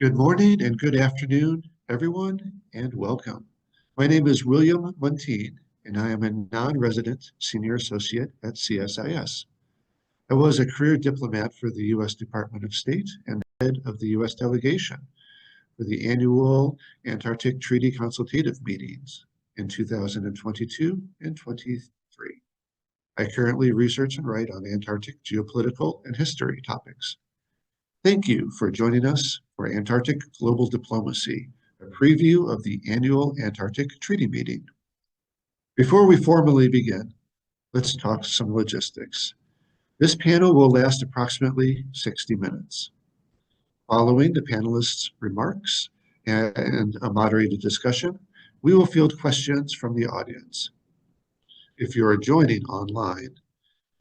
Good morning and good afternoon, everyone, and welcome. My name is William Montine, and I am a non-resident senior associate at CSIS. I was a career diplomat for the U.S. Department of State and head of the U.S. Delegation for the annual Antarctic Treaty Consultative Meetings in 2022 and 23. I currently research and write on Antarctic geopolitical and history topics. Thank you for joining us for Antarctic Global Diplomacy, a preview of the annual Antarctic Treaty Meeting. Before we formally begin, let's talk some logistics. This panel will last approximately 60 minutes. Following the panelists' remarks and a moderated discussion, we will field questions from the audience. If you are joining online,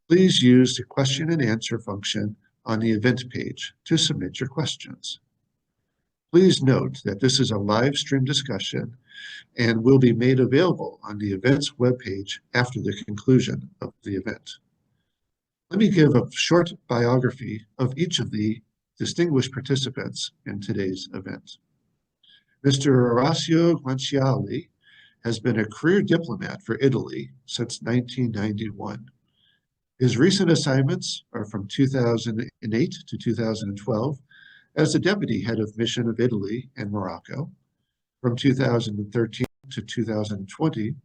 please use the question and answer function on the event page to submit your questions. Please note that this is a live stream discussion and will be made available on the event's webpage after the conclusion of the event. Let me give a short biography of each of the distinguished participants in today's event. Mr. Orazio Guanciale has been a career diplomat for Italy since 1991. His recent assignments are from 2008 to 2012 as the Deputy Head of Mission of Italy and Morocco, from 2013 to 2020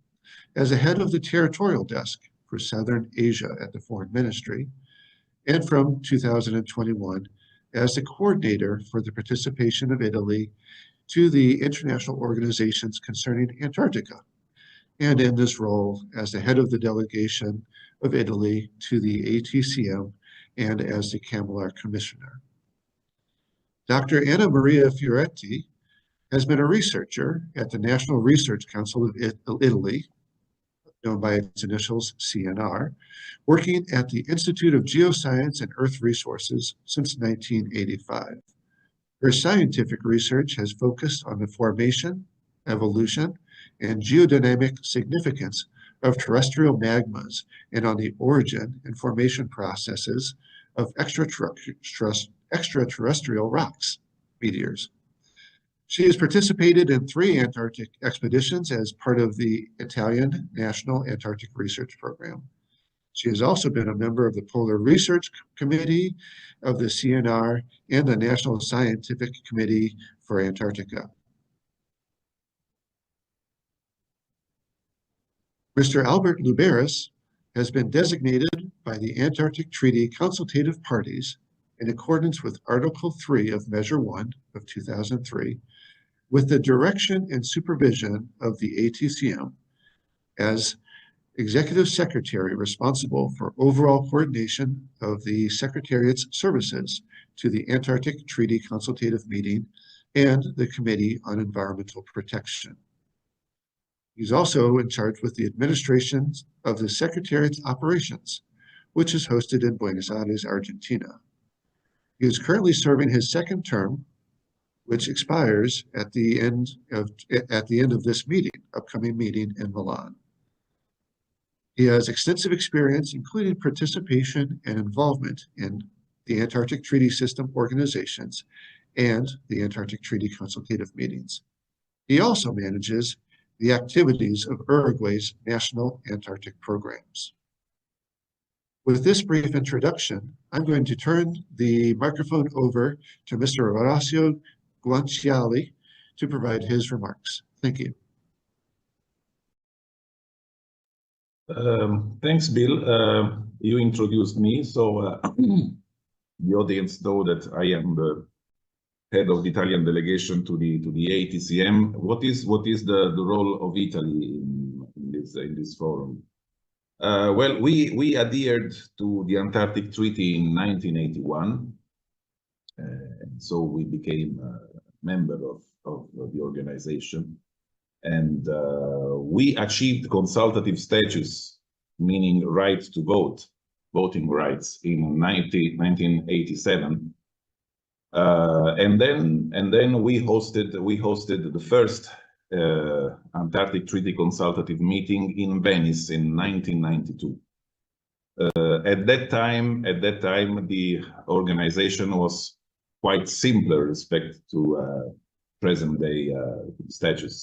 as a Head of the Territorial Desk for Southern Asia at the Foreign Ministry, and from 2021 as the Coordinator for the participation of Italy to the international organizations concerning Antarctica, and in this role as the Head of the Delegation of Italy to the ATCM and as the CAMLR Commissioner. Dr. Anna Maria Fioretti has been a researcher at the National Research Council of Italy, known by its initials CNR, working at the Institute of Geoscience and Earth Resources since 1985. Her scientific research has focused on the formation, evolution, and geodynamic significance of terrestrial magmas and on the origin and formation processes of extraterrestrial rocks, meteors. She has participated in 3 Antarctic expeditions as part of the Italian National Antarctic Research Program. She has also been a member of the Polar Research Committee of the CNR and the National Scientific Committee for Antarctica. Mr. Albert Luberis has been designated by the Antarctic Treaty Consultative Parties in accordance with Article 3 of Measure 1 of 2003 with the direction and supervision of the ATCM as Executive Secretary responsible for overall coordination of the Secretariat's services to the Antarctic Treaty Consultative Meeting and the Committee on Environmental Protection. He's also in charge with the administration of the Secretariat's operations, which is hosted in Buenos Aires, Argentina. He is currently serving his second term, which expires at the end of this upcoming meeting in Milan. He has extensive experience, including participation and involvement in the Antarctic Treaty System organizations and the Antarctic Treaty Consultative Meetings. He also manages the activities of Uruguay's national Antarctic programs. With this brief introduction, I'm going to turn the microphone over to Mr. Orazio Guanciale to provide his remarks. Thank you. Thanks, Bill. You introduced me, so the audience know that I am the head of the Italian delegation to the ATCM. What is the role of Italy in this forum? Well, we adhered to the Antarctic Treaty in 1981, and so we became a member of the organization. And we achieved consultative status, meaning right to vote, voting rights, in 1987. And then we hosted the first Antarctic Treaty Consultative Meeting in Venice in 1992. At that time, the organization was quite simpler respect to present-day status.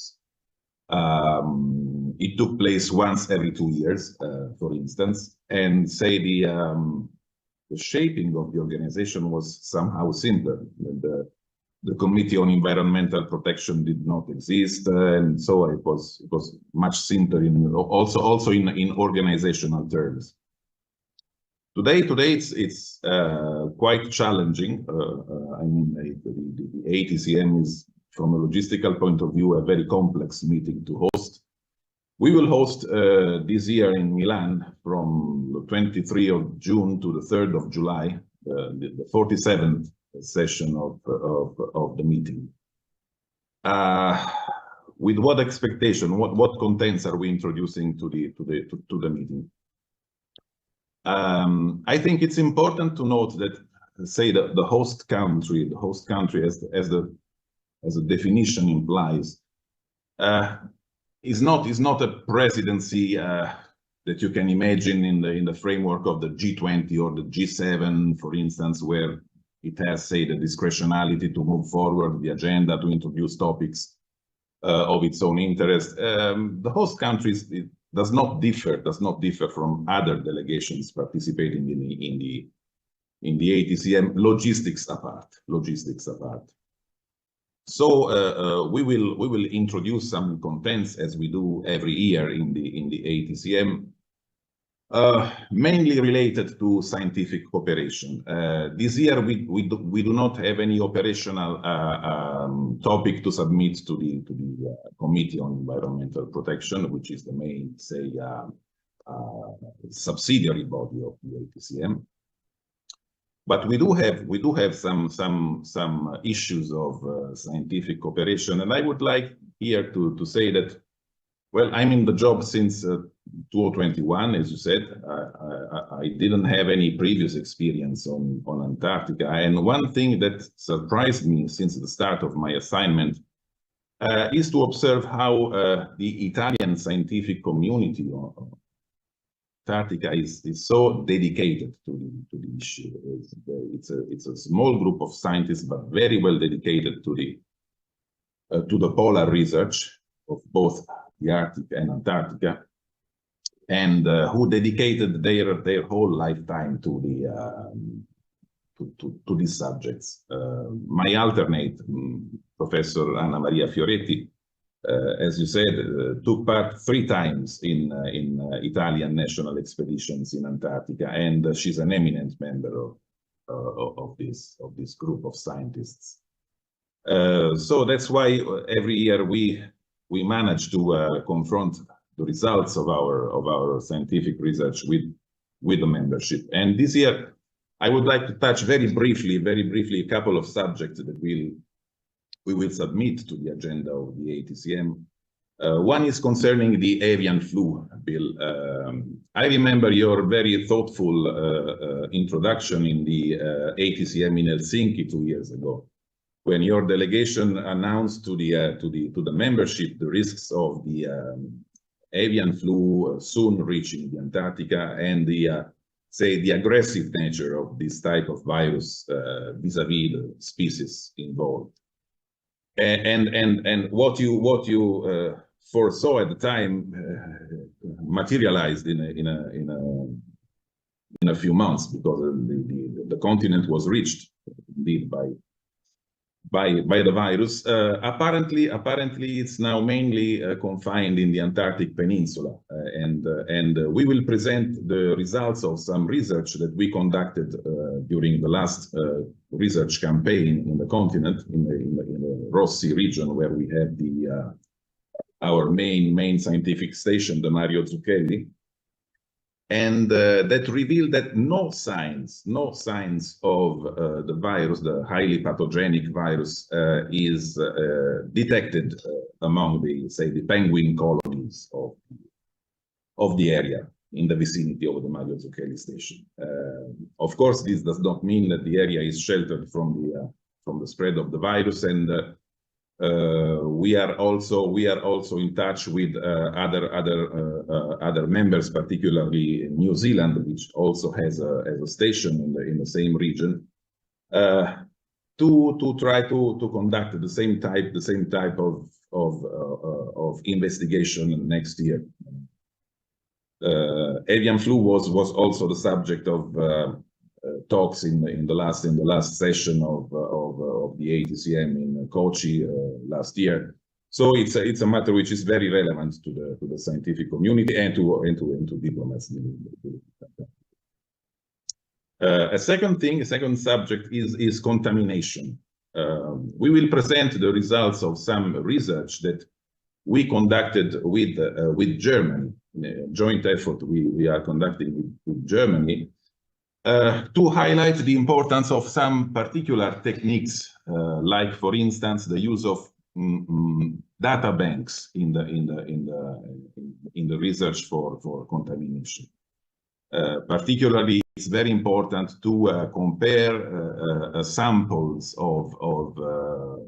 It took place once every 2 years, for instance, and say the shaping of the organization was somehow simpler. The Committee on Environmental Protection did not exist, and so it was much simpler in also in organizational terms. Today it's quite challenging. I mean, the ATCM is, from a logistical point of view, a very complex meeting to host. We will host this year in Milan from the 23rd of June to the 3rd of July, the 47th session of the meeting. With what expectation? What contents are we introducing to the meeting? I think it's important to note that, say, the host country, as the definition implies, is not a presidency that you can imagine in the framework of the G20 or the G7, for instance, where it has, say, the discretionality to move forward the agenda, to introduce topics of its own interest. The host countries does not differ from other delegations participating in the ATCM, logistics apart. So we will introduce some contents, as we do every year in the ATCM, mainly related to scientific cooperation. This year we do not have any operational topic to submit to the Committee on Environmental Protection, which is the main, say, subsidiary body of the ATCM. But we do have some issues of scientific cooperation, and I would like here to say that, well, I'm in the job since 2021, as you said. I didn't have any previous experience on Antarctica, and one thing that surprised me since the start of my assignment is to observe how the Italian scientific community on Antarctica is so dedicated to the issue. It's a small group of scientists, but very well dedicated to the polar research of both the Arctic and Antarctica, and who dedicated their whole lifetime to these subjects. My alternate, Professor Anna Maria Fioretti, as you said, took part 3 times in Italian national expeditions in Antarctica, and she's an eminent member of this group of scientists. So that's why every year we manage to confront the results of our scientific research with the membership. And this year, I would like to touch very briefly, a couple of subjects that we will submit to the agenda of the ATCM. One is concerning the avian flu bill. I remember your very thoughtful introduction in the ATCM in Helsinki 2 years ago, when your delegation announced to the membership the risks of the avian flu soon reaching the Antarctica, and say the aggressive nature of this type of virus vis-a-vis the species involved. And what you foresaw at the time materialized in a few months, because the continent was reached indeed by the virus. Apparently it's now mainly confined in the Antarctic Peninsula, and we will present the results of some research that we conducted during the last research campaign in the continent, in the Ross Sea region, where we have our main scientific station, the Mario Zucchelli. And that revealed that no signs of the virus, the highly pathogenic virus, is detected among the penguin colonies of the area in the vicinity of the Mario Zucchelli station. Of course, this does not mean that the area is sheltered from the spread of the virus, and we are also in touch with other members, particularly New Zealand, which also has a station in the same region. to try to conduct the same type of investigation next year. Avian flu was also the subject of talks in the last session of the ATCM in Kochi last year. So it's a matter which is very relevant to the scientific community and to diplomats. A second subject is contamination. We will present the results of some research that we conducted with Germany, joint effort we are conducting with Germany, to highlight the importance of some particular techniques, like for instance the use of data banks in the research for contamination. Particularly, it's very important to compare samples of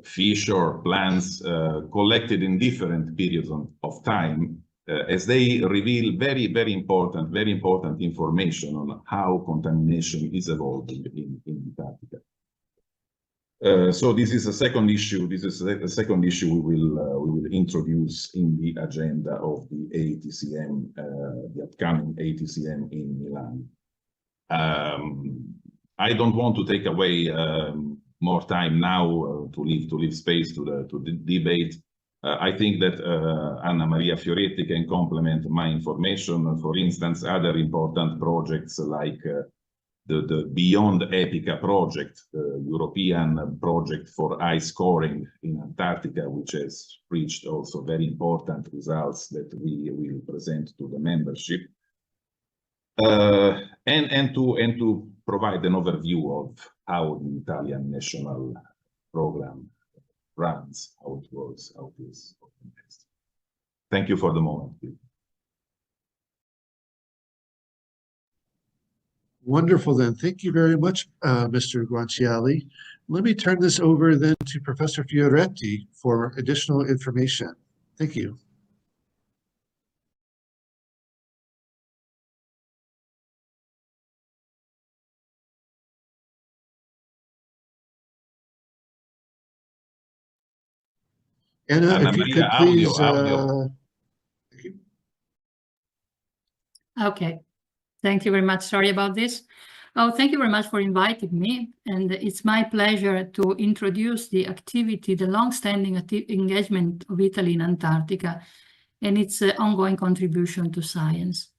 fish or plants collected in different periods of time, as they reveal very important information on how contamination is evolving in Antarctica. So this is a second issue. This is a second issue we will introduce in the agenda of the ATCM, the upcoming ATCM in Milan. I don't want to take away more time now to leave space to the debate. I think that Anna Maria Fioretti can complement my information. For instance, other important projects like the Beyond Epica project, the European project for ice coring in Antarctica, which has reached also very important results that we will present to the membership, and to provide an overview of how the Italian national program runs, how it works, how it is organized. Thank you for the moment. Wonderful then. Thank you very much, Mr. Guanciale. Let me turn this over then to Professor Fioretti for additional information. Thank you. Anna, if you could please... audio. Okay. Thank you very much. Sorry about this. Oh, thank you very much for inviting me. And it's my pleasure to introduce the activity, the long-standing engagement of Italy in Antarctica and its ongoing contribution to science.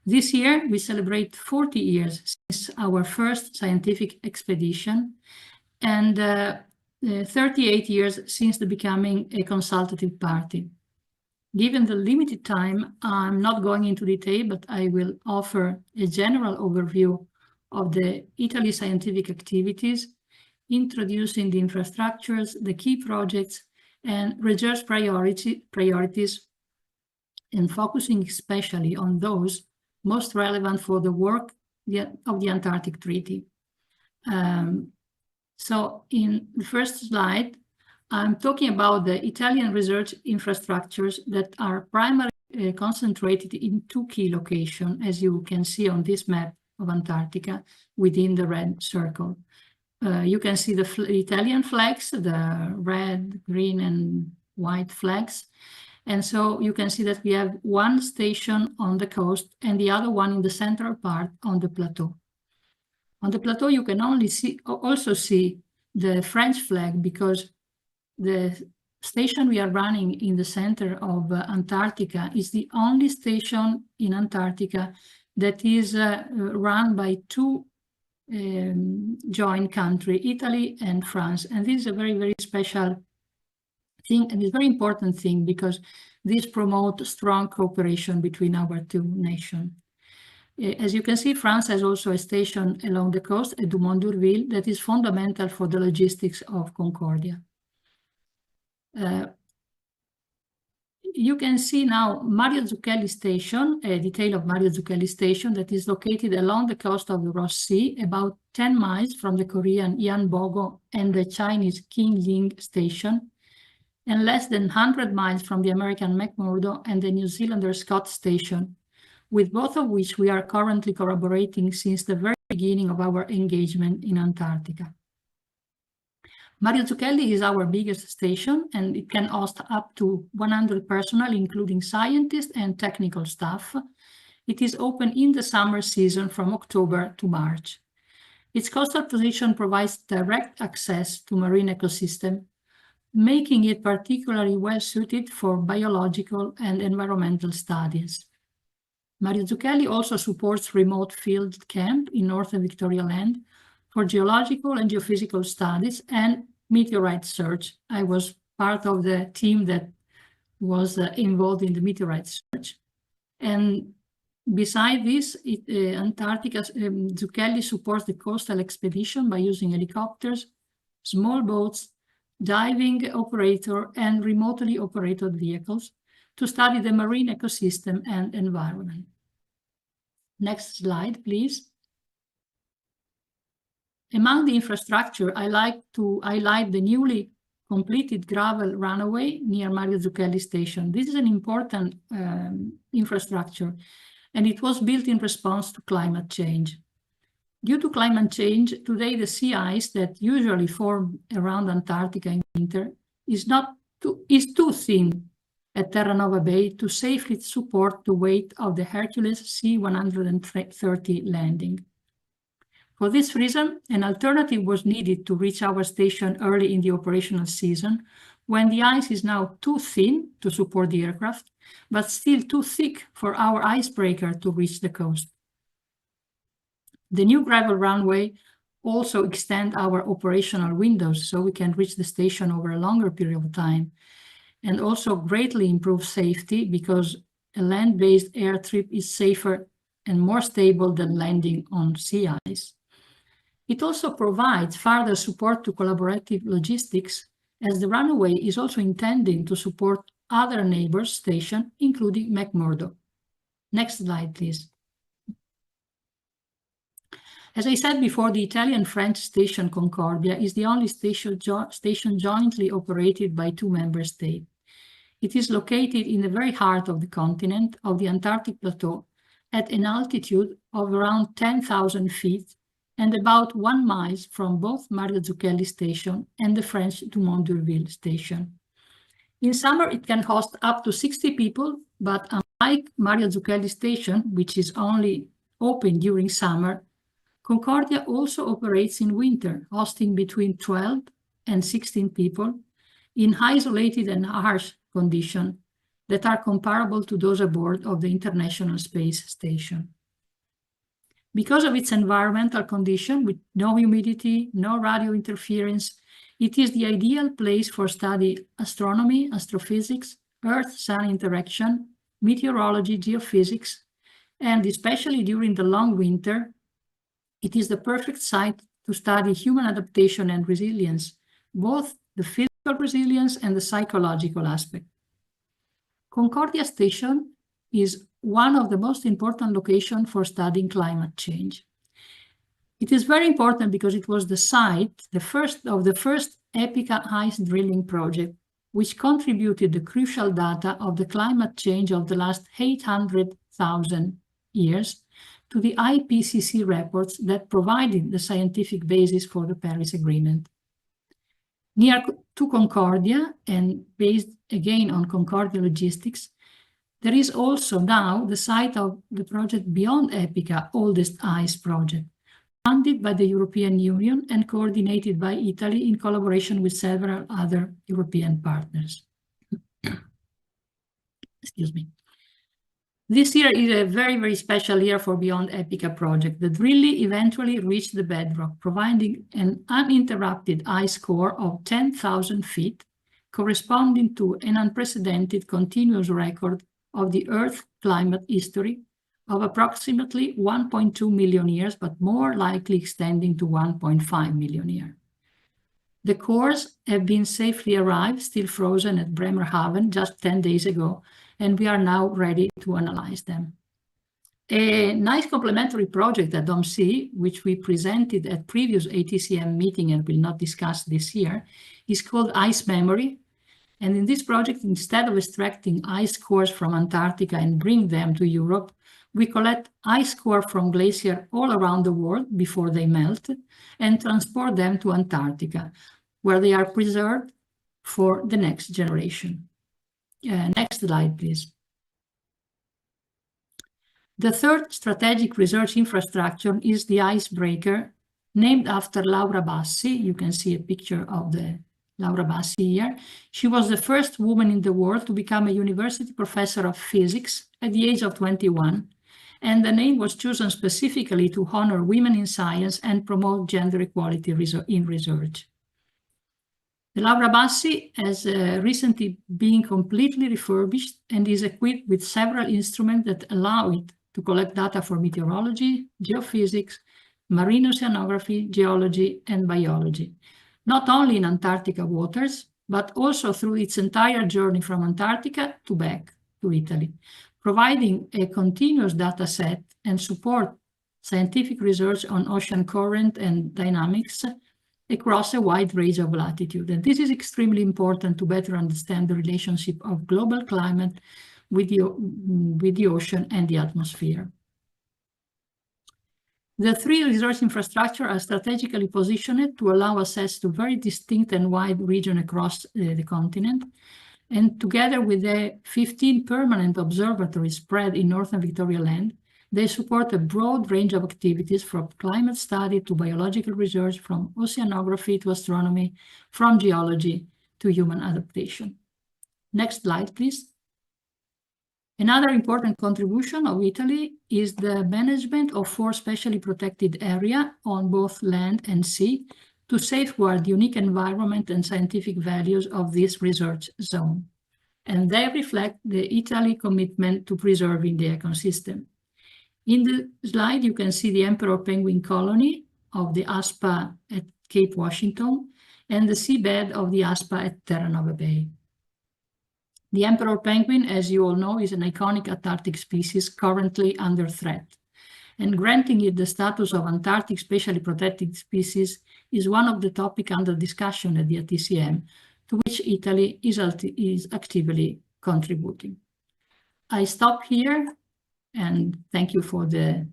This year, we celebrate 40 years since our first scientific expedition and 38 years since the becoming a consultative party. Given the limited time, I'm not going into detail, but I will offer a general overview of the Italy scientific activities, introducing the infrastructures, the key projects, and research priorities, and focusing especially on those most relevant for the work of the Antarctic Treaty. So in the first slide, I'm talking about the Italian research infrastructures that are primarily concentrated in two key locations, as you can see on this map of Antarctica within the red circle. You can see the Italian flags, the red, green, and white flags. And so you can see that we have one station on the coast and the other one in the central part on the plateau. On the plateau, you can also see the French flag, because the station we are running in the center of Antarctica is the only station in Antarctica that is run by two joint countries, Italy and France. And this is a very special thing, and it's a very important thing, because this promotes strong cooperation between our two nations. As you can see, France has also a station along the coast at Dumont-d'Urville that is fundamental for the logistics of Concordia. You can see now Mario Zucchelli Station, a detail of Mario Zucchelli Station that is located along the coast of the Ross Sea, about 10 miles from the Korean Yanbogo and the Chinese Qingling Station, and less than 100 miles from the American McMurdo and the New Zealander Scott Station, with both of which we are currently collaborating since the very beginning of our engagement in Antarctica. Marukelli is our biggest station, and it can host up to 100 personnel, including scientists and technical staff. It is open in the summer season from October to March. Its coastal position provides direct access to marine ecosystem, making it particularly well suited for biological and environmental studies. Marukelli also supports remote field camp in northern Victoria Land for geological and geophysical studies and meteorite search. I was part of the team that was involved in the meteorite search. And beside this, Marukelli supports the coastal expedition by using helicopters, small boats, diving operator, and remotely operated vehicles to study the marine ecosystem and environment. Next slide, please. Among the infrastructure, I like to highlight the newly completed gravel runaway near Marukelli station. This is an important infrastructure, and it was built in response to climate change. Due to climate change, today the sea ice that usually forms around Antarctica in winter is too thin at Terranova Bay to safely support the weight of the Hercules C-130 landing. For this reason, an alternative was needed to reach our station early in the operational season, when the ice is now too thin to support the aircraft, but still too thick for our icebreaker to reach the coast. The new gravel runway also extends our operational windows so we can reach the station over a longer period of time, and also greatly improve safety because a land-based air trip is safer and more stable than landing on sea ice. It also provides further support to collaborative logistics, as the runway is also intending to support other neighbors' stations, including McMurdo. Next slide, please. As I said before, the Italian-French station Concordia is the only station jointly operated by two member states. It is located in the very heart of the continent of the Antarctic Plateau at an altitude of around 10,000 feet and about 1 mile from both Marukelli station and the French Dumont d'Urville station. In summer, it can host up to 60 people, but unlike Marukelli station, which is only open during summer, Concordia also operates in winter, hosting between 12 and 16 people in isolated and harsh conditions that are comparable to those aboard of the International Space Station. Because of its environmental condition with no humidity, no radio interference, it is the ideal place for study astronomy, astrophysics, Earth-Sun interaction, meteorology, geophysics, and especially during the long winter, it is the perfect site to study human adaptation and resilience, both the physical resilience and the psychological aspect. Concordia Station is one of the most important locations for studying climate change. It is very important because it was the site, the first EPICA ice drilling project, which contributed the crucial data of the climate change of the last 800,000 years to the IPCC reports that provided the scientific basis for the Paris Agreement. Near to Concordia, and based again on Concordia logistics, there is also now the site of the project Beyond EPICA, oldest ice project, funded by the European Union and coordinated by Italy in collaboration with several other European partners. Excuse me. This year is a very, very special year for Beyond EPICA project. The drilling eventually reached the bedrock, providing an uninterrupted ice core of 10,000 feet, corresponding to an unprecedented continuous record of the Earth climate history of approximately 1.2 million years, but more likely extending to 1.5 million years. The cores have been safely arrived, still frozen at Bremerhaven just 10 days ago, and we are now ready to analyze them. A nice complementary project at DOMC, which we presented at previous ATCM meeting and will not discuss this year, is called Ice Memory. And in this project, instead of extracting ice cores from Antarctica and bring them to Europe, we collect ice core from glaciers all around the world before they melt and transport them to Antarctica. where they are preserved for the next generation. Next slide, please. The third strategic research infrastructure is the icebreaker, named after Labraasi. You can see a picture of the Labraasi here. She was the first woman in the world to become a university professor of physics at the age of 21, and the name was chosen specifically to honor women in science and promote gender equality in research. The Labraasi has recently been completely refurbished and is equipped with several instruments that allow it to collect data for meteorology, geophysics, marine oceanography, geology, and biology, not only in Antarctica waters, but also through its entire journey from Antarctica to back to Italy, providing a continuous data set and support scientific research on ocean current and dynamics across a wide range of latitude. And this is extremely important to better understand the relationship of global climate with the ocean and the atmosphere. The three research infrastructures are strategically positioned to allow access to very distinct and wide regions across the continent. And together with the 15 permanent observatories spread in northern Victoria Land, they support a broad range of activities from climate study to biological research, from oceanography to astronomy, from geology to human adaptation. Next slide, please. Another important contribution of Italy is the management of 4 specially protected areas on both land and sea to safeguard the unique environment and scientific values of this research zone. And they reflect the Italy commitment to preserving the ecosystem. In the slide, you can see the emperor penguin colony of the Aspa at Cape Washington and the seabed of the Aspa at Terranova Bay. The emperor penguin, as you all know, is an iconic Antarctic species currently under threat. And granting it the status of Antarctic specially protected species is one of the topics under discussion at the ATCM, to which Italy is actively contributing. I stop here and thank you for the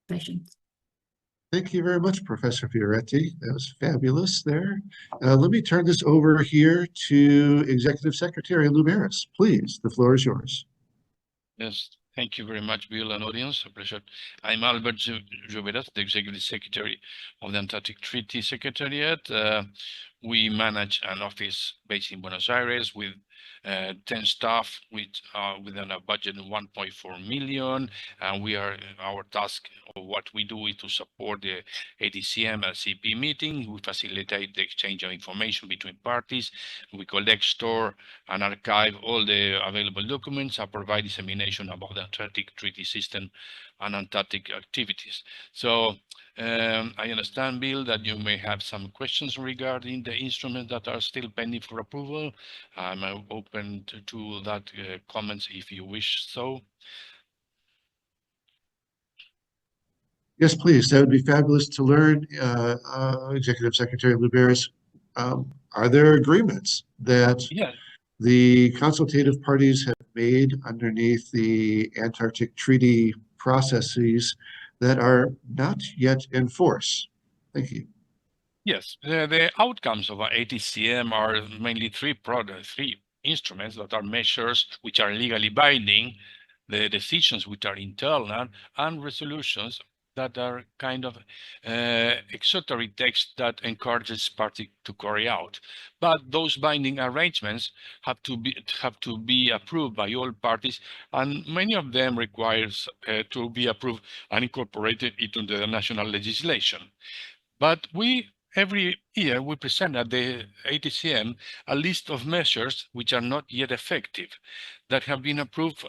patience. Thank you very much, Professor Fioretti. That was fabulous there. Let me turn this over here to Executive Secretary Labraasi. Please, the floor is yours. Yes, thank you very much, Bill and audience. A pleasure. I'm Albert Jovedat, the Executive Secretary of the Antarctic Treaty Secretariat. We manage an office based in Buenos Aires with 10 staff within a budget of 1.4 million. And our task of what we do is to support the ATCM and CP meeting. We facilitate the exchange of information between parties. We collect, store, and archive all the available documents and provide dissemination about the Antarctic Treaty System and Antarctic activities. So I understand, Bill, that you may have some questions regarding the instruments that are still pending for approval. I'm open to that comments if you wish so. Yes, please. That would be fabulous to learn. Executive Secretary Labraasi, are there agreements that the consultative parties have made underneath the Antarctic Treaty processes that are not yet in force? Thank you. Yes, the outcomes of our ATCM are mainly three instruments that are measures which are legally binding, the decisions which are internal, and resolutions that are kind of exoteric text that encourages parties to carry out. But those binding arrangements have to be approved by all parties, and many of them requires to be approved and incorporated into the national legislation. But every year we present at the ATCM a list of measures which are not yet effective, that have been approved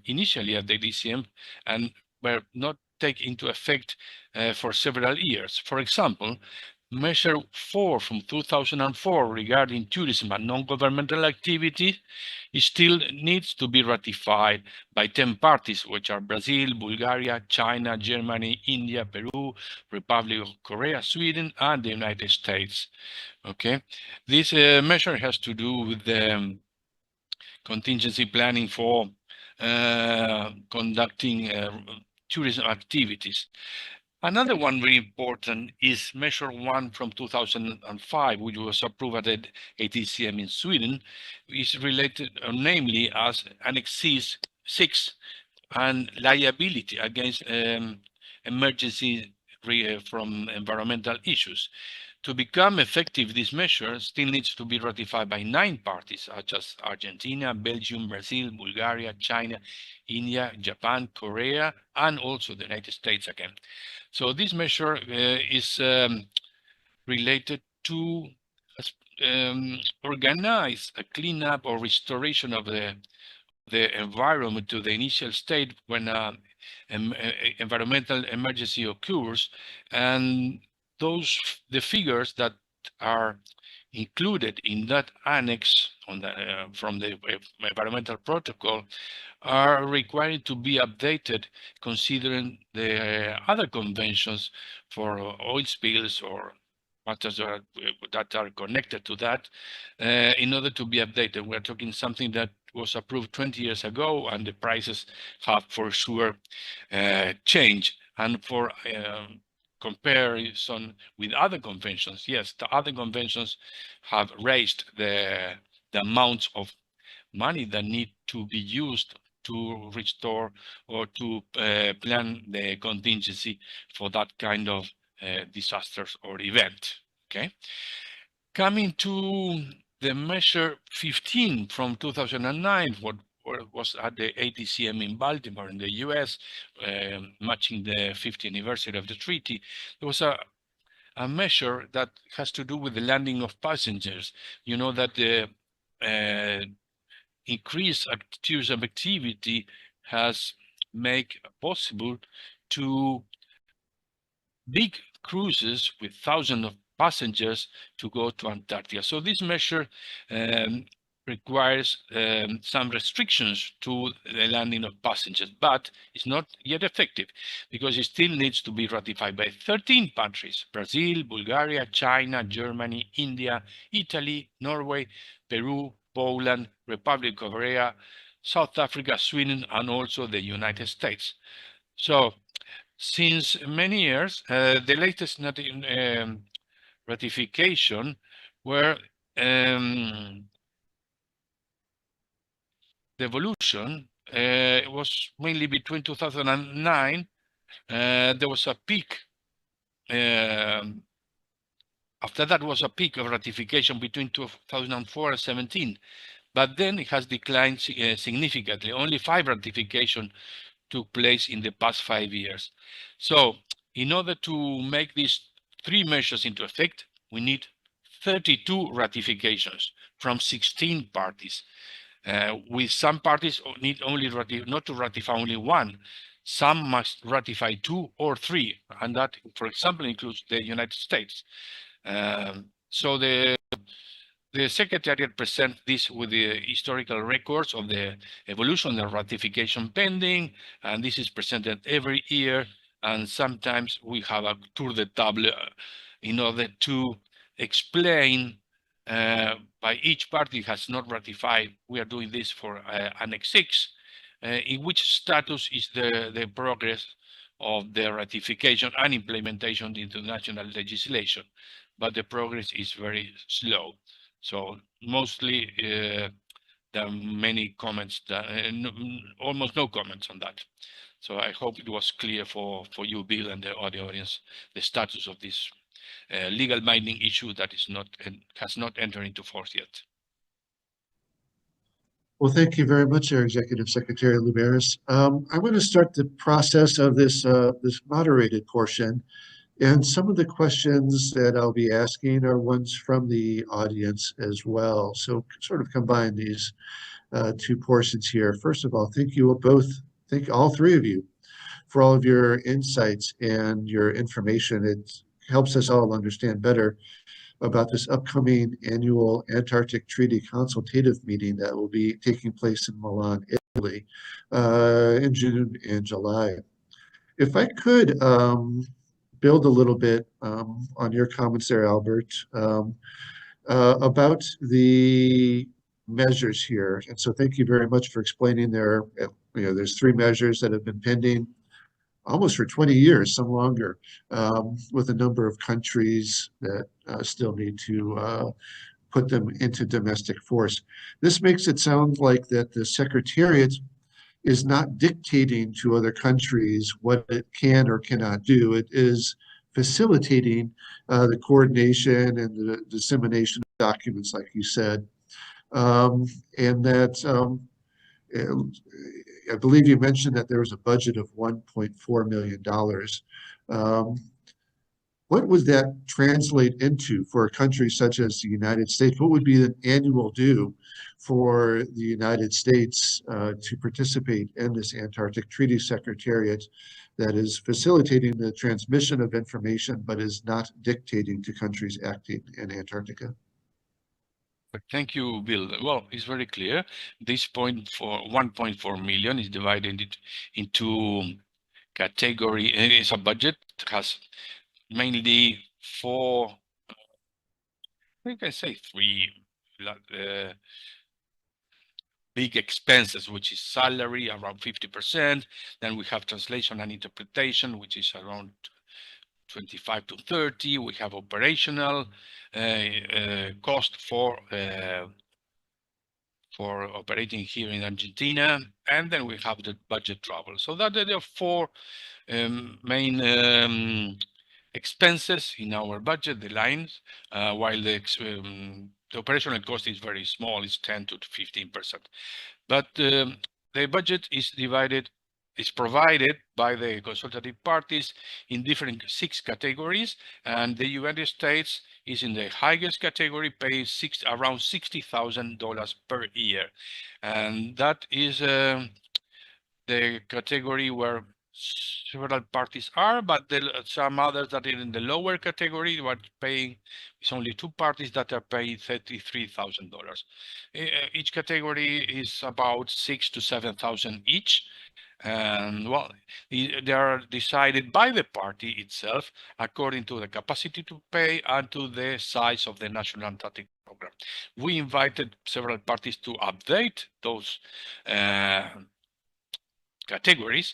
initially at the ATCM and were not taken into effect for several years. For example, Measure 4 from 2004 regarding tourism and non-governmental activity still needs to be ratified by 10 parties, which are Brazil, Bulgaria, China, Germany, India, Peru, Republic of Korea, Sweden, and the United States. Okay, this measure has to do with the contingency planning for conducting tourism activities. Another one very important is Measure 1 from 2005, which was approved at the ATCM in Sweden, is related namely as Annex 6 and liability against emergency from environmental issues. To become effective, this measure still needs to be ratified by 9 parties, such as Argentina, Belgium, Brazil, Bulgaria, China, India, Japan, Korea, and also the United States again. So this measure is related to organize a cleanup or restoration of the environment to the initial state when environmental emergency occurs, and the figures that are included in that annex on the from the environmental protocol are required to be updated considering the other conventions for oil spills or matters that are connected to that in order to be updated. We're talking something that was approved 20 years ago, and the prices have for sure changed. And for comparison with other conventions, yes, the other conventions have raised the amounts of money that need to be used to restore or to plan the contingency for that kind of disasters or event. Okay. Coming to the measure 15 from 2009, what was at the ATCM in Baltimore in the US, matching the 50th anniversary of the treaty, there was a measure that has to do with the landing of passengers. You know that the increased tourism activity has made possible to big cruises with thousands of passengers to go to Antarctica. So this measure requires some restrictions to the landing of passengers, but it's not yet effective because it still needs to be ratified by 13 countries: Brazil, Bulgaria, China, Germany, India, Italy, Norway, Peru, Poland, Republic of Korea, South Africa, Sweden, and also the United States. So since many years, the latest ratification were the evolution was mainly between 2009. There was a peak. After that was a peak of ratification between 2004 and 17, but then it has declined significantly. Only 5 ratifications took place in the past 5 years. So in order to make these 3 measures into effect, we need 32 ratifications from 16 parties. With some parties need only not to ratify only 1. Some must ratify 2 or 3, and that, for example, includes the United States. So the Secretariat presents this with the historical records of the evolution of ratification pending, and this is presented every year. And sometimes we have a tour de table in order to explain by each party has not ratified. We are doing this for Annex 6, in which status is the progress of the ratification and implementation into national legislation, but the progress is very slow. So mostly there are many comments, almost no comments on that. So I hope it was clear for you, Bill, and the audience, the status of this legal binding issue that is not has not entered into force yet. Well, thank you very much, our Executive Secretary Labraasi. I'm going to start the process of this moderated portion. And some of the questions that I'll be asking are ones from the audience as well. So sort of combine these 2 portions here. First of all, thank you both, thank all 3 of you for all of your insights and your information. It helps us all understand better about this upcoming annual Antarctic Treaty Consultative Meeting that will be taking place in Milan, Italy, in June and July. If I could build a little bit on your comments there, Albert, about the measures here. And so thank you very much for explaining there's 3 measures that have been pending. almost for 20 years, some longer, with a number of countries that still need to put them into domestic force. This makes it sound like that the Secretariat is not dictating to other countries what it can or cannot do. It is facilitating the coordination and the dissemination of documents, like you said. And that I believe you mentioned that there was a budget of $1.4 million. What would that translate into for a country such as the United States? What would be an annual due for the United States to participate in this Antarctic Treaty Secretariat that is facilitating the transmission of information, but is not dictating to countries acting in Antarctica? Thank you, Bill. Well, it's very clear. This 1.4 million is divided into category. It's a budget that has mainly four, I can say three big expenses, which is salary, around 50%. Then we have translation and interpretation, which is around 25 to 30. We have operational cost for operating here in Argentina, and then we have the budget travel. So that there are four main expenses in our budget, the lines, while the operational cost is very small, it's 10 to 15%. But the budget is provided by the consultative parties in different 6 categories, and the United States is in the highest category, pays around $60,000 per year. And that is the category where several parties are, but there are some others that are in the lower category, what paying, it's only 2 parties that are paying $33,000. Each category is about $6,000 to $7,000 each. And well, they are decided by the party itself according to the capacity to pay and to the size of the National Antarctic Program. We invited several parties to update those categories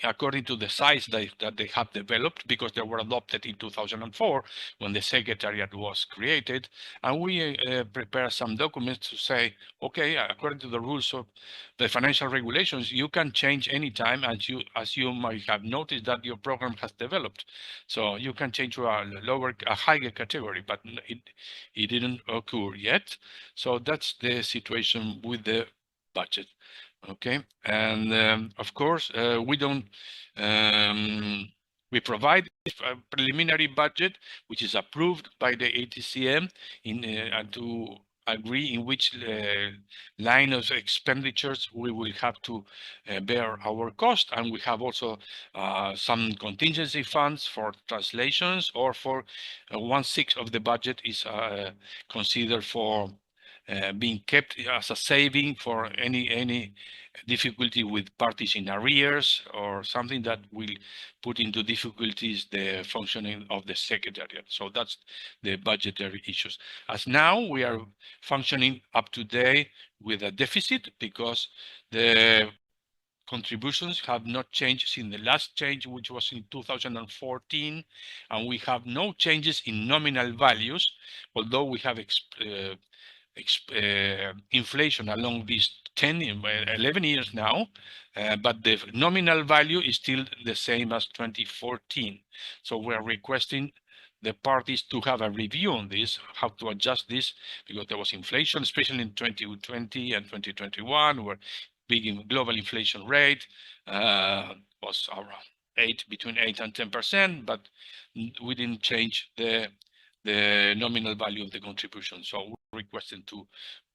according to the size that they have developed, because they were adopted in 2004 when the Secretariat was created. And we prepare some documents to say, okay, according to the rules of the financial regulations, you can change anytime, as you might have noticed that your program has developed. So you can change to a higher category, but it didn't occur yet. So that's the situation with the budget. Okay, and of course, we provide a preliminary budget, which is approved by the ATCM to agree in which line of expenditures we will have to bear our cost. And we have also some contingency funds for translations, or for 1/6 of the budget is considered for being kept as a saving for any difficulty with parties in arrears, or something that will put into difficulties the functioning of the Secretariat. So that's the budgetary issues. As now we are functioning up to date with a deficit, because the contributions have not changed since the last change, which was in 2014, and we have no changes in nominal values, although we have inflation along these 11 years now, but the nominal value is still the same as 2014. So we're requesting the parties to have a review on this, how to adjust this, because there was inflation, especially in 2020 and 2021, where big global inflation rate was around between 8 and 10%, but we didn't change the nominal value of the contribution. So we're requesting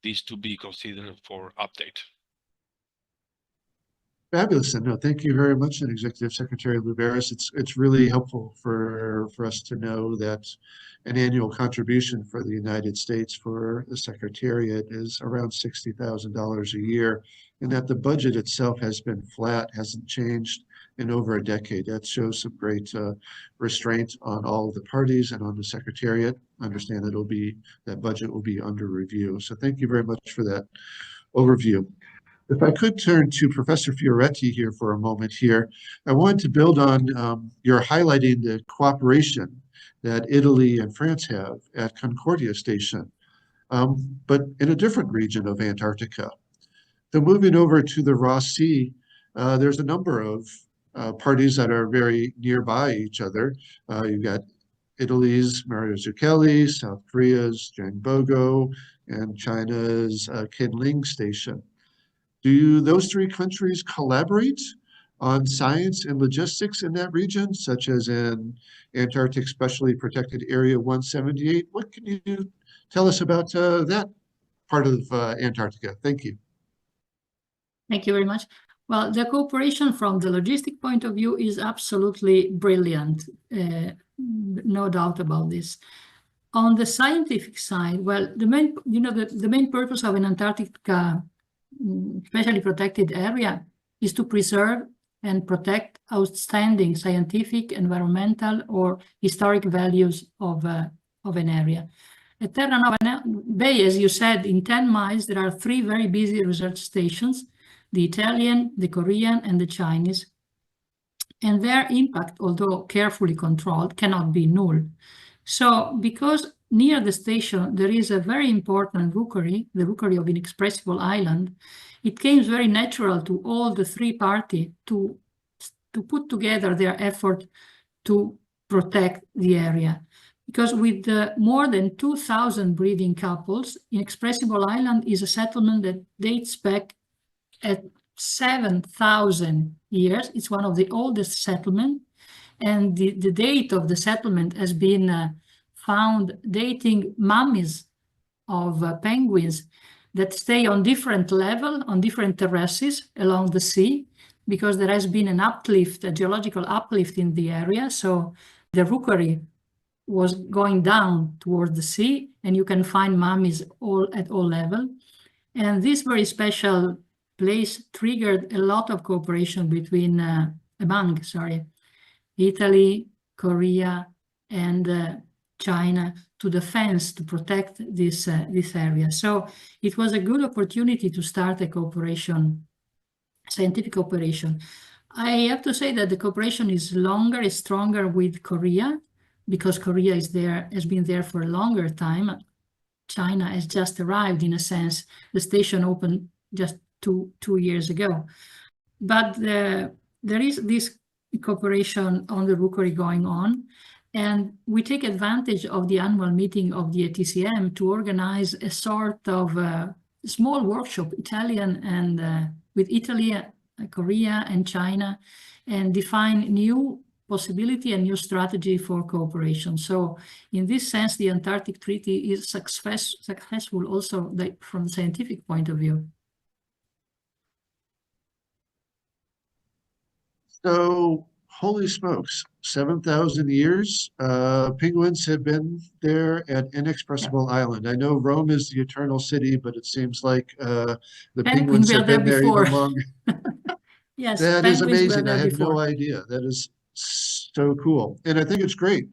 this to be considered for update. Fabulous. And no, thank you very much, Executive Secretary Labraasi. It's really helpful for us to know that an annual contribution for the United States for the Secretariat is around $60,000 a year, and that the budget itself has been flat, hasn't changed in over a decade. That shows some great restraint on all of the parties and on the Secretariat. I understand that budget will be under review. So thank you very much for that overview. If I could turn to Professor Fioretti here for a moment here, I wanted to build on your highlighting the cooperation that Italy and France have at Concordia Station, but in a different region of Antarctica. So moving over to the Ross Sea, there's a number of parties that are very nearby each other. You've got Italy's Marukelli, South Korea's Jangbogo, and China's Kinling Station. Do those three countries collaborate on science and logistics in that region, such as in Antarctic Specially Protected Area 178? What can you tell us about that part of Antarctica? Thank you. Thank you very much. Well, the cooperation from the logistic point of view is absolutely brilliant, no doubt about this. On the scientific side, well, the main purpose of an Antarctica specially protected area is to preserve and protect outstanding scientific, environmental, or historic values of an area. At Terranova Bay, as you said, in 10 miles, there are 3 very busy research stations, the Italian, the Korean, and the Chinese. And their impact, although carefully controlled, cannot be null. So because near the station there is a very important rookery, the rookery of Inexpressible Island, it came very natural to all the 3 parties to put together their effort to protect the area. Because with more than 2,000 breeding couples, Inexpressible Island is a settlement that dates back at 7,000 years. It's one of the oldest settlements, and the date of the settlement has been found dating mummies of penguins that stay on different levels, on different terraces along the sea, because there has been an uplift, a geological uplift in the area. So the rookery was going down towards the sea, and you can find mummies at all levels. And this very special place triggered a lot of cooperation among Italy, Korea, and China to defense, to protect this area. So it was a good opportunity to start a cooperation, scientific cooperation. I have to say that the cooperation is longer, is stronger with Korea, because Korea has been there for a longer time. China has just arrived, in a sense. The station opened just two years ago. But there is this cooperation on the rookery going on, and we take advantage of the annual meeting of the ATCM to organize a sort of small workshop, Italian and with Italy, Korea, and China, and define new possibility and new strategy for cooperation. So in this sense, the Antarctic Treaty is successful also from the scientific point of view. So, holy smokes, 7,000 years, penguins have been there at Inexpressible Island. I know Rome is the eternal city, but it seems like the penguins have been there even longer. Yes, that is amazing. I had no idea. That is so cool. And I think it's great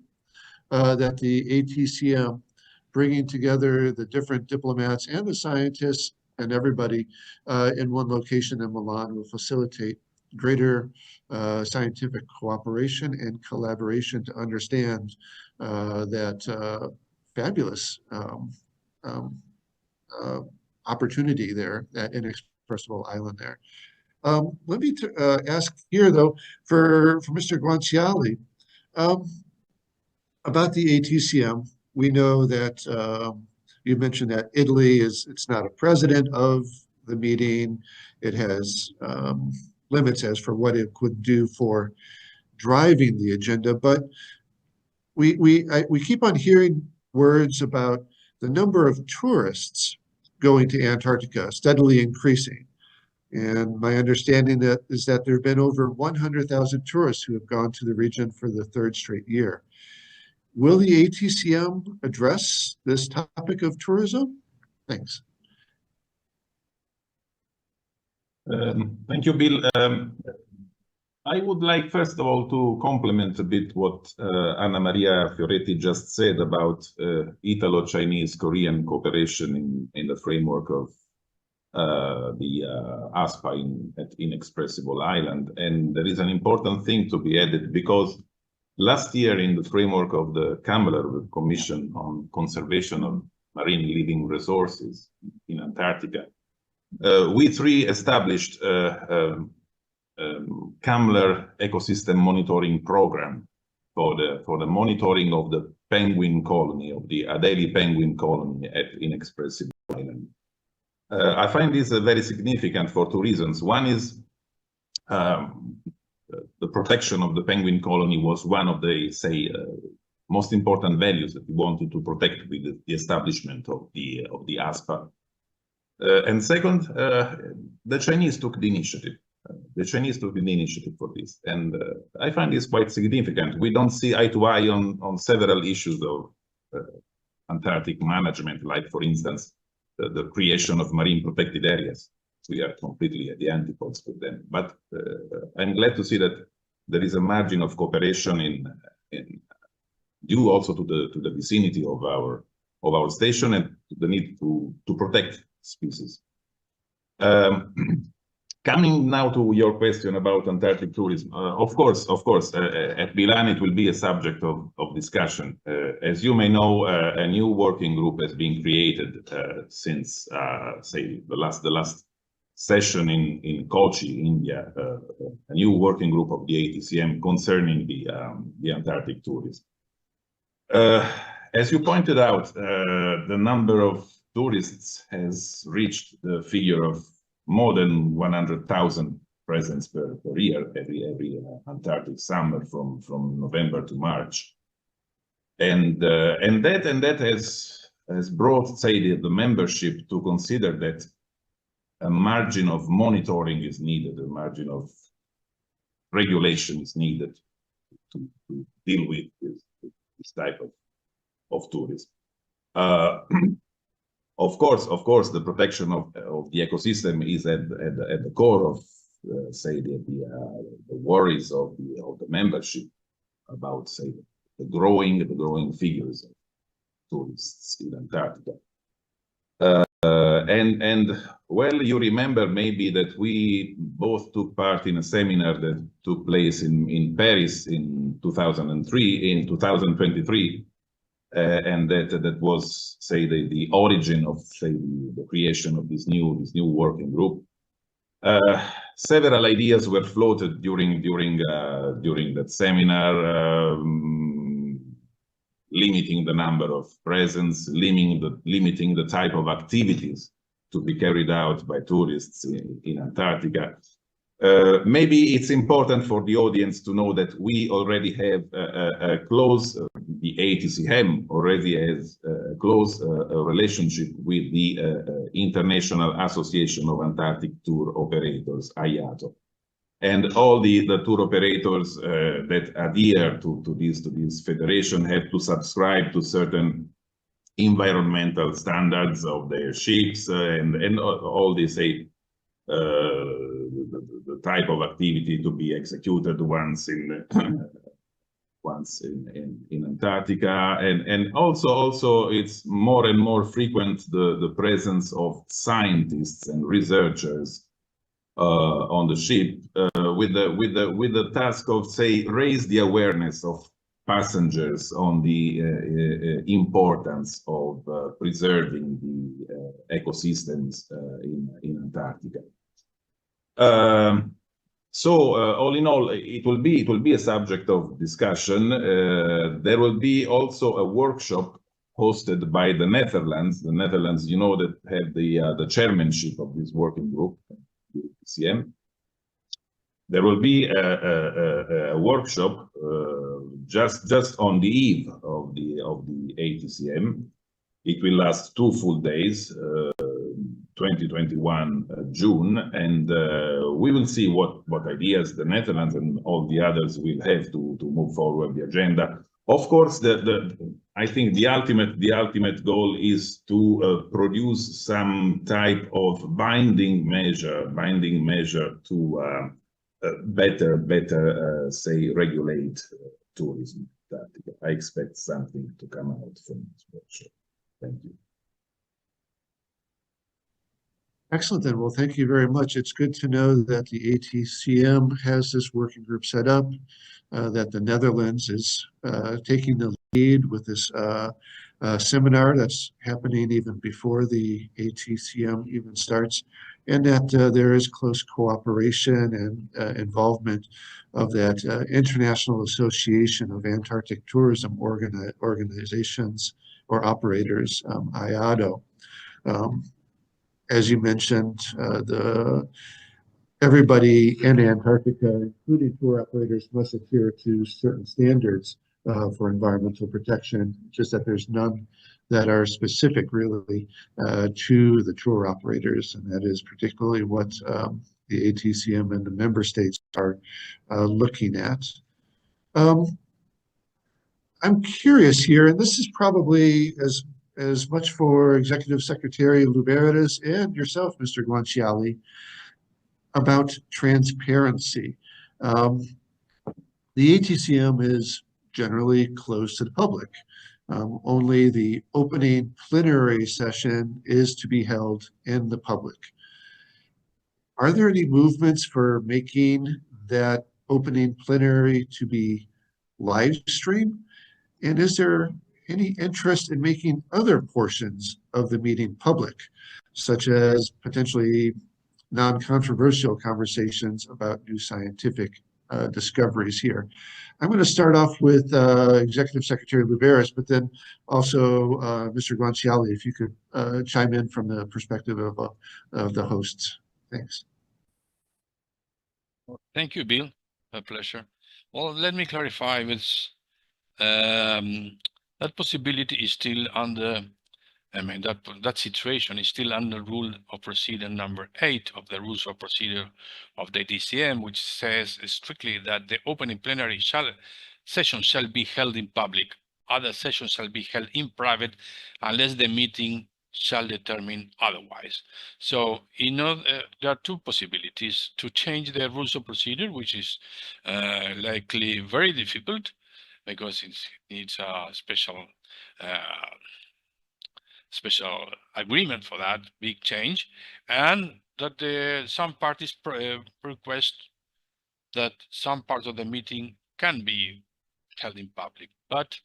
that the ATCM, bringing together the different diplomats and the scientists and everybody in one location in Milan, will facilitate greater scientific cooperation and collaboration to understand that fabulous opportunity there at Inexpressible Island there. Let me ask here, though, for Mr. Guanciale, about the ATCM. We know that you mentioned that Italy it's not a president of the meeting. It has limits as for what it could do for driving the agenda, but we keep on hearing words about the number of tourists going to Antarctica steadily increasing. And my understanding is that there have been over 100,000 tourists who have gone to the region for the 3rd straight year. Will the ATCM address this topic of tourism? Thanks. Thank you, Bill. I would like, first of all, to complement a bit what Anna Maria Fioretti just said about Italo-Chinese-Korean cooperation in the framework of ASPA at Inexpressible Island. And there is an important thing to be added, because last year, in the framework of the Campbell Commission on Conservation of Marine Living Resources in Antarctica, we three established Campbell Ecosystem Monitoring Program for the monitoring of the penguin colony, of the Adelie penguin colony at Inexpressible Island. I find this very significant for two reasons. One is the protection of the penguin colony was one of the, most important values that we wanted to protect with the establishment of the ASPA. And second, the Chinese took the initiative. The Chinese took the initiative for this, and I find this quite significant. We don't see eye to eye on several issues of Antarctic management, like, for instance, the creation of marine protected areas. We are completely at the antipodes with them. But I'm glad to see that there is a margin of cooperation in due also to the vicinity of our station and the need to protect species. Coming now to your question about Antarctic tourism, of course, at Milan it will be a subject of discussion. As you may know, a new working group has been created since, the last session in Kochi, India, a new working group of the ATCM concerning the Antarctic tourism. As you pointed out, the number of tourists has reached the figure of more than 100,000 presents per year, every Antarctic summer from November to March, and that has brought, the membership to consider that a margin of monitoring is needed, a margin of regulation is needed to deal with this type of tourism. Of course, the protection of the ecosystem is at the core of, the worries of the membership about, the growing figures of tourists in Antarctica. And well, you remember maybe that we both took part in a seminar that took place in Paris in 2003, in 2023. And that was, the origin of, the creation of this new working group. Several ideas were floated during that seminar, limiting the number of presents, limiting the type of activities to be carried out by tourists in Antarctica. Maybe it's important for the audience to know that we already have a close, the ATCM already has a close relationship with the International Association of Antarctic Tour Operators, IATO. And all the tour operators that adhere to this federation have to subscribe to certain environmental standards of their ships and all this, the type of activity to be executed once in Antarctica, and also it's more and more frequent the presence of scientists and researchers on the ship with the task of, raise the awareness of passengers on the importance of preserving the ecosystems in Antarctica. So all in all, it will be a subject of discussion. There will be also a workshop hosted by the Netherlands. The Netherlands, you know, that have the chairmanship of this working group, the ATCM. There will be a workshop just on the eve of the ATCM. It will last 2 full days. 2021 June, and we will see what ideas the Netherlands and all the others will have to move forward the agenda. Of course, I think the ultimate goal is to produce some type of binding measure to better regulate tourism. I expect something to come out from this workshop. Thank you. Excellent then. Well, thank you very much. It's good to know that the ATCM has this working group set up, that the Netherlands is taking the lead with this seminar that's happening even before the ATCM even starts, and that there is close cooperation and involvement of that International Association of Antarctic Tourism organizations or operators, IATO. As you mentioned, everybody in Antarctica, including tour operators, must adhere to certain standards for environmental protection, just that there's none that are specific really to the tour operators, and that is particularly what the ATCM and the member states are looking at. I'm curious here, and this is probably as much for Executive Secretary Labraasi and yourself, Mr. Guanciale, about transparency. The ATCM is generally closed to the public. Only the opening plenary session is to be held in the public. Are there any movements for making that opening plenary to be live streamed? And is there any interest in making other portions of the meeting public, such as potentially non-controversial conversations about new scientific discoveries here? I'm going to start off with Executive Secretary Labraasi, but then also Mr. Guanciale, if you could chime in from the perspective of the hosts. Thanks. Thank you, Bill. A pleasure. Well, let me clarify with that possibility is still under, that situation is still under Rule of Procedure number 8 of the Rules of Procedure of the ATCM, which says strictly that the opening plenary session shall be held in public. Other sessions shall be held in private unless the meeting shall determine otherwise. So, there are two possibilities: to change the Rules of Procedure, which is likely very difficult, because it needs a special agreement for that big change, and that some parties request that some parts of the meeting can be held in public. But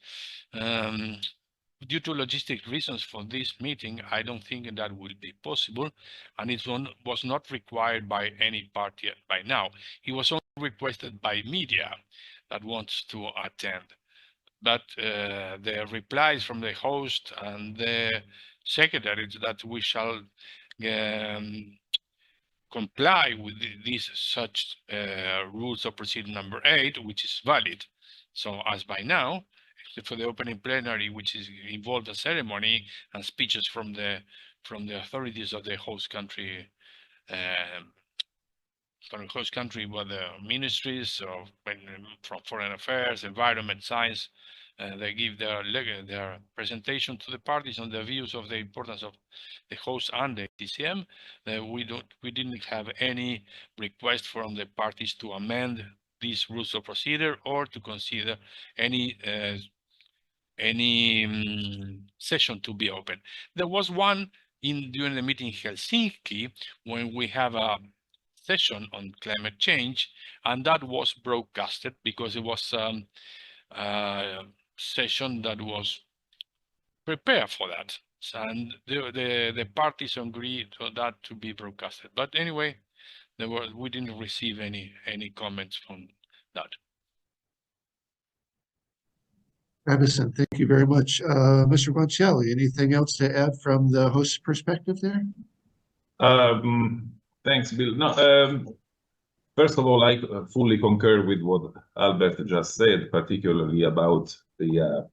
due to logistic reasons for this meeting, I don't think that will be possible, and it was not required by any party by now. It was only requested by media that wants to attend. But the replies from the host and the Secretariat that we shall comply with these such Rules of Procedure number 8, which is valid. So as by now, except for the opening plenary, which is involved a ceremony and speeches from the authorities of the host country, were the ministries from foreign affairs, environment, science. They give their presentation to the parties on the views of the importance of the host and the ATCM. We didn't have any request from the parties to amend these Rules of Procedure or to consider any session to be open. There was one during the meeting in Helsinki when we have a session on climate change, and that was broadcasted because it was a session that was prepared for that, and the parties agreed to that to be broadcasted. But anyway, we didn't receive any comments from that. Avison, thank you very much. Mr. Guanciale, anything else to add from the host's perspective there? Thanks, Bill. No, first of all, I fully concur with what Albert just said, particularly about the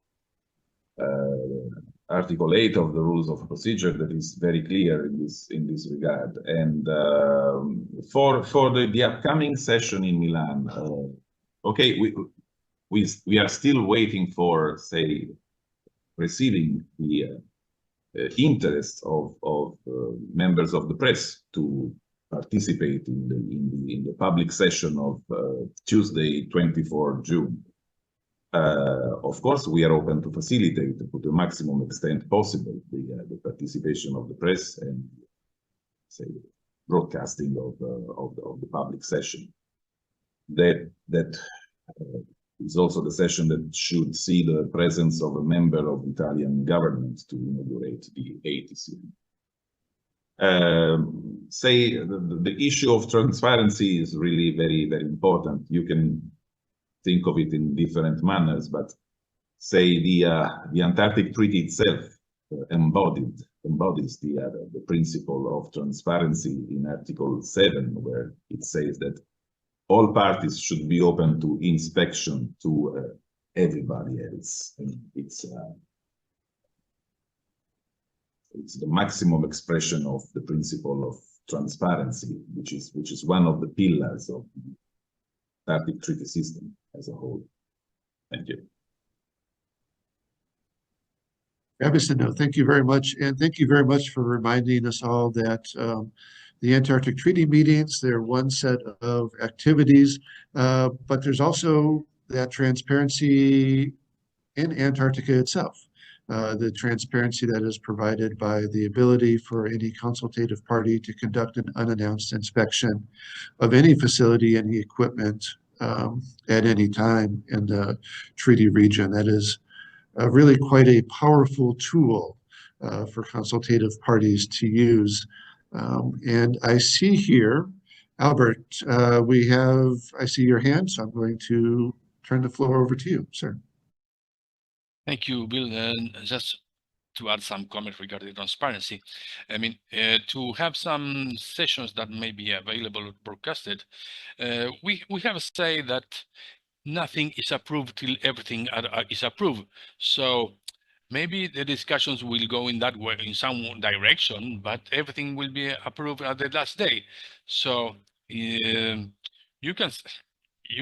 Article 8 of the Rules of Procedure that is very clear in this regard. And for the upcoming session in Milan, okay, we are still waiting for, say, receiving the interest of members of the press to participate in the public session of Tuesday, 24 June. Of course, we are open to facilitate to the maximum extent possible the participation of the press and say, broadcasting of the public session. That is also the session that should see the presence of a member of the Italian government to inaugurate the ATCM. Say the issue of transparency is really very, very important. You can think of it in different manners, but say the Antarctic Treaty itself embodies the principle of transparency in Article 7, where it says that all parties should be open to inspection to everybody else. And it's the maximum expression of the principle of transparency, which is one of the pillars of the Antarctic Treaty System as a whole. Thank you. No, thank you very much. And thank you very much for reminding us all that the Antarctic Treaty meetings, they're one set of activities, but there's also that transparency in Antarctica itself. The transparency that is provided by the ability for any consultative party to conduct an unannounced inspection of any facility, any equipment at any time in the treaty region. That is really quite a powerful tool for consultative parties to use. And I see here, Albert, I see your hand, so I'm going to turn the floor over to you, sir. Thank you, Bill. And just to add some comment regarding transparency, I mean, to have some sessions that may be available broadcasted, we have a say that nothing is approved till everything is approved. So maybe the discussions will go in that way, in some direction, but everything will be approved at the last day. So you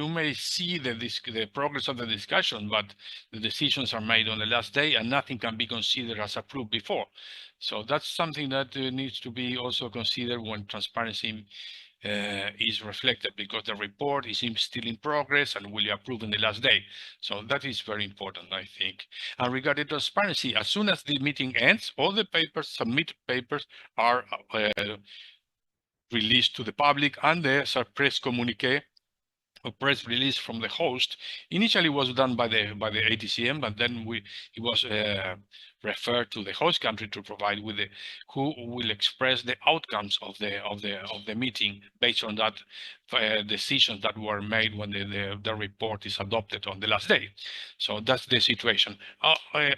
may see the progress of the discussion, but the decisions are made on the last day and nothing can be considered as approved before. So that's something that needs to be also considered when transparency is reflected, because the report is still in progress and will be approved in the last day. So that is very important, I think. And regarding transparency, as soon as the meeting ends, all the submitted papers are released to the public, and there's a press communique, a press release from the host. Initially was done by the ATCM, but then it was referred to the host country to provide with who will express the outcomes of the meeting based on that decisions that were made when the report is adopted on the last day. So that's the situation.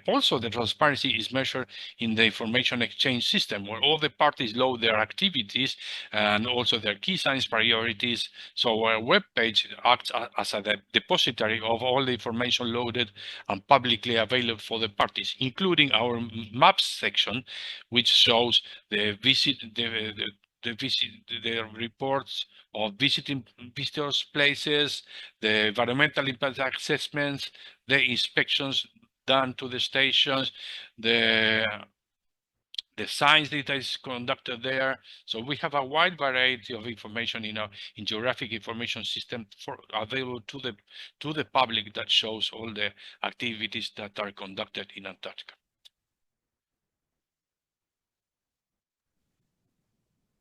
Also, the transparency is measured in the information exchange system, where all the parties load their activities and also their key science priorities. So our web page acts as a depository of all the information loaded and publicly available for the parties, including our maps section, which shows the reports of visiting visitors places, the environmental impact assessments, the inspections done to the stations, the science data is conducted there. So we have a wide variety of information in geographic information system available to the public that shows all the activities that are conducted in Antarctica.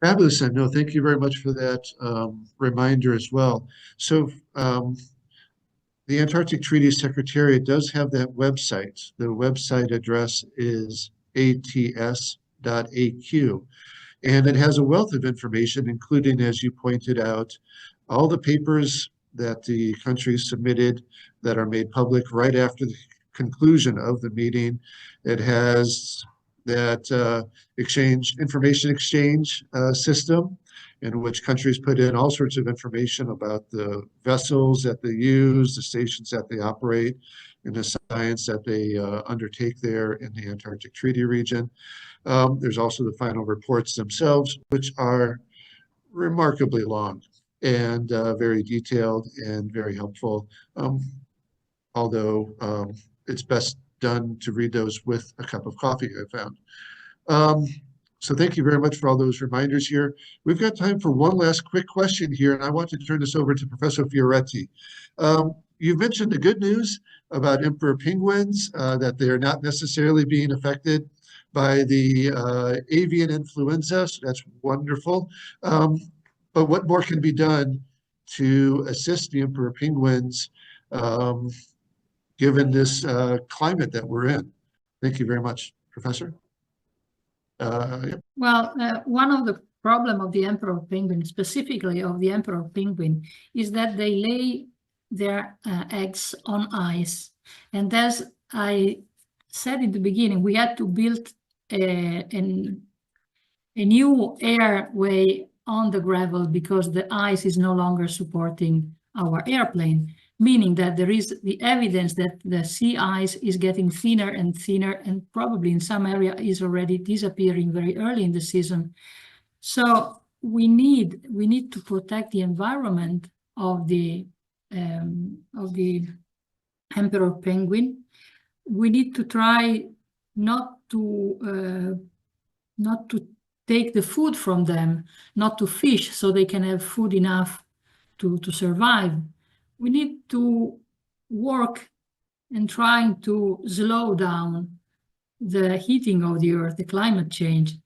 Fabulous, and no, thank you very much for that reminder as well. So the Antarctic Treaty Secretariat does have that website. The website address is ats.aq, and it has a wealth of information, including, as you pointed out, all the papers that the countries submitted that are made public right after the conclusion of the meeting. It has that information exchange system, in which countries put in all sorts of information about the vessels that they use, the stations that they operate, and the science that they undertake there in the Antarctic Treaty region. There's also the final reports themselves, which are remarkably long and very detailed and very helpful, although it's best done to read those with a cup of coffee, I found. So thank you very much for all those reminders here. We've got time for one last quick question here, and I want to turn this over to Professor Fioretti. You've mentioned the good news about emperor penguins, that they're not necessarily being affected by the avian influenza, so that's wonderful. But what more can be done to assist the emperor penguins given this climate that we're in? Thank you very much, Professor. Yep. Well, one of the problem of the emperor penguin, specifically of the emperor penguin, is that they lay their eggs on ice. And as I said in the beginning, we had to build a new airway on the gravel because the ice is no longer supporting our airplane, meaning that there is the evidence that the sea ice is getting thinner and thinner, and probably in some area is already disappearing very early in the season. So we need to protect the environment of the emperor penguin. We need to try not to take the food from them, not to fish, so they can have food enough to survive. We need to work and trying to slow down the heating of the earth, the climate change,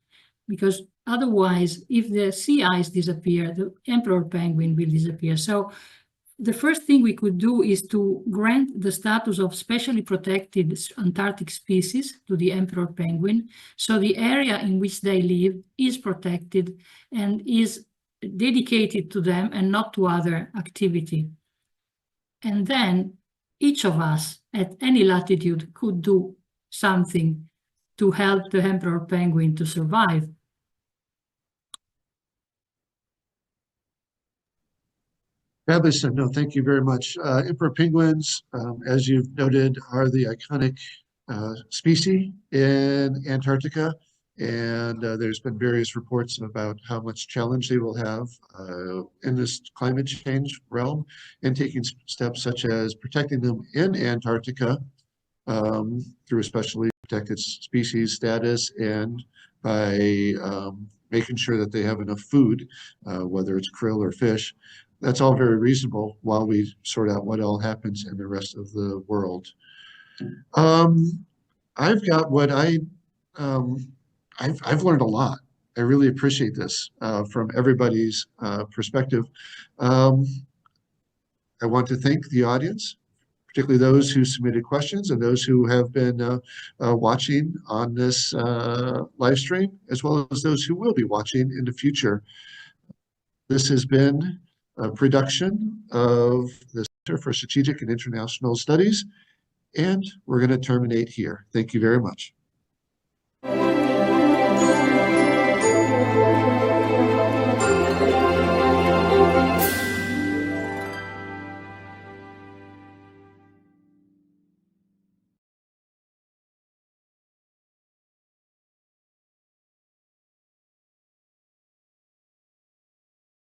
because otherwise, if the sea ice disappears, the emperor penguin will disappear. So the first thing we could do is to grant the status of specially protected Antarctic species to the emperor penguin, so the area in which they live is protected and is dedicated to them and not to other activity. And then each of us at any latitude could do something to help the emperor penguin to survive. Fabulous. No, thank you very much. Emperor penguins, as you've noted, are the iconic species in Antarctica. And there's been various reports about how much challenge they will have in this climate change realm, and taking steps such as protecting them in Antarctica through especially protected species status, and by making sure that they have enough food, whether it's krill or fish. That's all very reasonable while we sort out what all happens in the rest of the world. I've got what I've learned a lot. I really appreciate this from everybody's perspective. I want to thank the audience, particularly those who submitted questions and those who have been watching on this live stream, as well as those who will be watching in the future. This has been a production of the Center for Strategic and International Studies, and we're going to terminate here. Thank you very much.